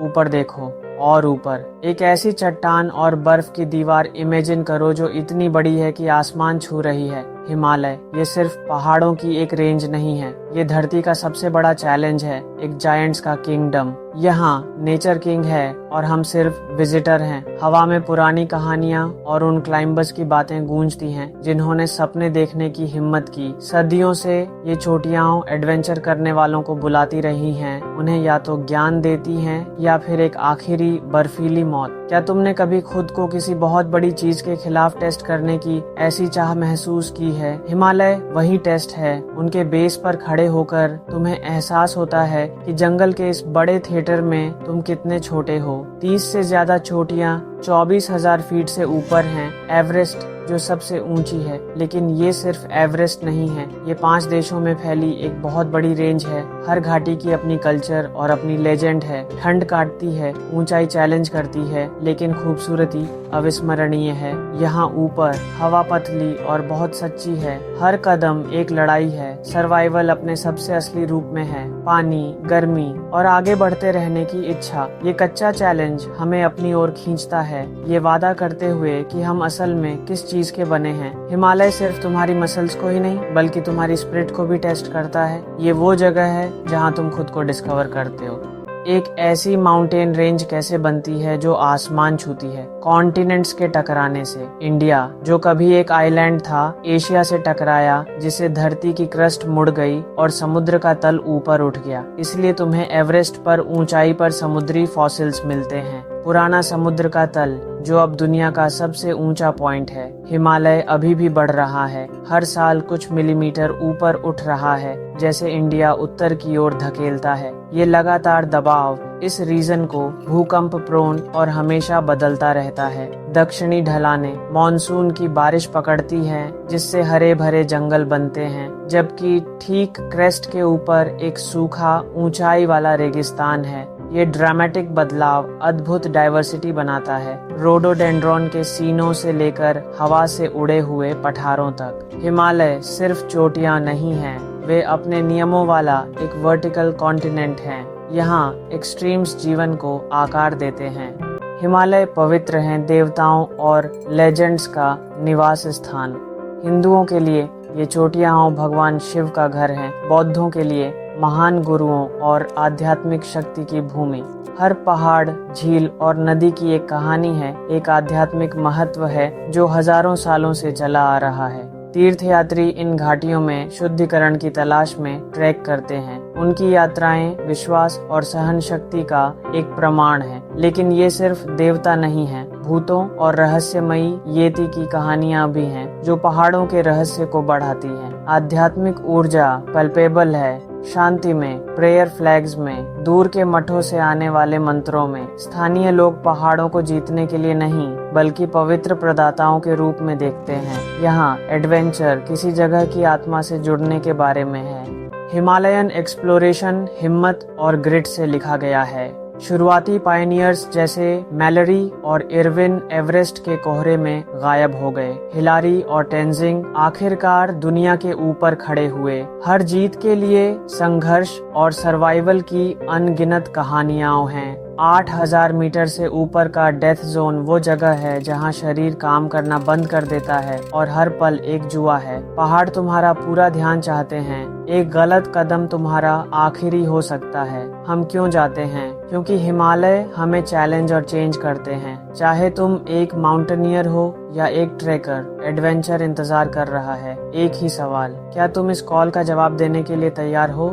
ऊपर देखो और ऊपर एक ऐसी चट्टान और बर्फ की दीवार इमेजिन करो जो इतनी बड़ी है कि आसमान छू रही है। हिमालय ये सिर्फ पहाड़ों की एक रेंज नहीं है, ये धरती का सबसे बड़ा चैलेंज है, एक जायंट्स का किंगडम। यहाँ नेचर किंग है और हम सिर्फ विजिटर हैं। हवा में पुरानी कहानियाँ और उन क्लाइंबर्स की बातें गूंजती हैं जिन्होंने सपने देखने की हिम्मत की। सदियों से ये चोटियां एडवेंचर करने वालों को बुलाती रही हैं, उन्हें या तो ज्ञान देती हैं या फिर एक आखिरी बर्फीली मौत। क्या तुमने कभी खुद को किसी बहुत बड़ी चीज के खिलाफ टेस्ट करने की ऐसी चाह महसूस की है? हिमालय वही टेस्ट है। उनके बेस पर खड़े होकर तुम्हें एहसास होता है कि जंगल के इस बड़े थिएटर में तुम कितने छोटे हो। 30 से ज्यादा चोटियां 24,000 फीट से ऊपर हैं। एवरेस्ट जो सबसे ऊंची है, लेकिन ये सिर्फ एवरेस्ट नहीं है, ये 5 देशों में फैली एक बहुत बड़ी रेंज है। हर घाटी की अपनी कल्चर और अपनी लेजेंड है। ठंड काटती है, ऊंचाई चैलेंज करती है, लेकिन खूबसूरती अविस्मरणीय है। यहाँ ऊपर हवा पतली और बहुत सच्ची है। हर कदम एक लड़ाई है। सर्वाइवल अपने सबसे असली रूप में है। पानी, गर्मी और आगे बढ़ते रहने की इच्छा। ये कच्चा चैलेंज हमें अपनी ओर खींचता है, ये वादा करते हुए कि हम असल में किस चीज के बने हैं। हिमालय सिर्फ तुम्हारी मसल्स को ही नहीं बल्कि तुम्हारी स्पिरिट को भी टेस्ट करता है। ये वो जगह है जहाँ तुम खुद को डिस्कवर करते हो। एक ऐसी माउंटेन रेंज कैसे बनती है जो आसमान छूती है, कॉन्टिनेंट्स के टकराने से। इंडिया जो कभी एक आइलैंड था, एशिया से टकराया, जिसे धरती की क्रस्ट मुड़ गई और समुद्र का तल ऊपर उठ गया। इसलिए तुम्हें एवरेस्ट पर ऊंचाई पर समुद्री फॉसिल्स मिलते हैं। पुराना समुद्र का तल जो अब दुनिया का सबसे ऊंचा पॉइंट है। हिमालय अभी भी बढ़ रहा है, हर साल कुछ मिलीमीटर ऊपर उठ रहा है, जैसे इंडिया उत्तर की ओर धकेलता है। ये लगातार दबाव इस रीजन को भूकंप प्रोन और हमेशा बदलता रहता है। दक्षिणी ढलानें मॉनसून की बारिश पकड़ती हैं, जिससे हरे भरे जंगल बनते हैं, जबकि ठीक क्रेस्ट के ऊपर एक सूखा ऊंचाई वाला रेगिस्तान है। ये ड्रामेटिक बदलाव अद्भुत डाइवर्सिटी बनाता है, रोडोडेंड्रॉन के सीनों से लेकर हवा से उड़े हुए पठारों तक। हिमालय सिर्फ चोटियां नहीं हैं, वे अपने नियमों वाला एक वर्टिकल कॉन्टिनेंट हैं। यहाँ एक्सट्रीम्स जीवन को आकार देते हैं। हिमालय पवित्र हैं, देवताओं और लेजेंड्स का निवास स्थान। हिंदुओं के लिए ये चोटियां भगवान शिव का घर हैं, बौद्धों के लिए महान गुरुओं और आध्यात्मिक शक्ति की भूमि। हर पहाड़, झील और नदी की एक कहानी है, एक आध्यात्मिक महत्व है जो हजारों सालों से चला आ रहा है। तीर्थयात्री इन घाटियों में शुद्धिकरण की तलाश में ट्रैक करते हैं। उनकी यात्राएं विश्वास और सहन शक्ति का एक प्रमाण है। लेकिन ये सिर्फ देवता नहीं है, भूतों और रहस्यमयी येती की कहानियां भी हैं जो पहाड़ों के रहस्य को बढ़ाती हैं। आध्यात्मिक ऊर्जा पल्पेबल है, शांति में, प्रेयर फ्लैग्स में, दूर के मठों से आने वाले मंत्रों में। स्थानीय लोग पहाड़ों को जीतने के लिए नहीं बल्कि पवित्र प्रदाताओं के रूप में देखते हैं। यहाँ एडवेंचर किसी जगह की आत्मा से जुड़ने के बारे में है। हिमालयन एक्सप्लोरेशन हिम्मत और ग्रिट से लिखा गया है। शुरुआती पायनियर्स जैसे मैलरी और इरविन एवरेस्ट के कोहरे में गायब हो गए। हिलारी और टेंजिंग आखिरकार दुनिया के ऊपर खड़े हुए। हर जीत के लिए संघर्ष और सर्वाइवल की अनगिनत कहानियां हैं। 8,000 मीटर से ऊपर का डेथ जोन वो जगह है जहां शरीर काम करना बंद कर देता है और हर पल एक जुआ है। पहाड़ तुम्हारा पूरा ध्यान चाहते हैं, एक गलत कदम तुम्हारा आखिरी हो सकता है। हम क्यों जाते हैं? क्योंकि हिमालय हमें चैलेंज और चेंज करते हैं। चाहे तुम एक माउंटेनियर हो या एक ट्रेकर, एडवेंचर इंतजार कर रहा है। एक ही सवाल, क्या तुम इस कॉल का जवाब देने के लिए तैयार हो?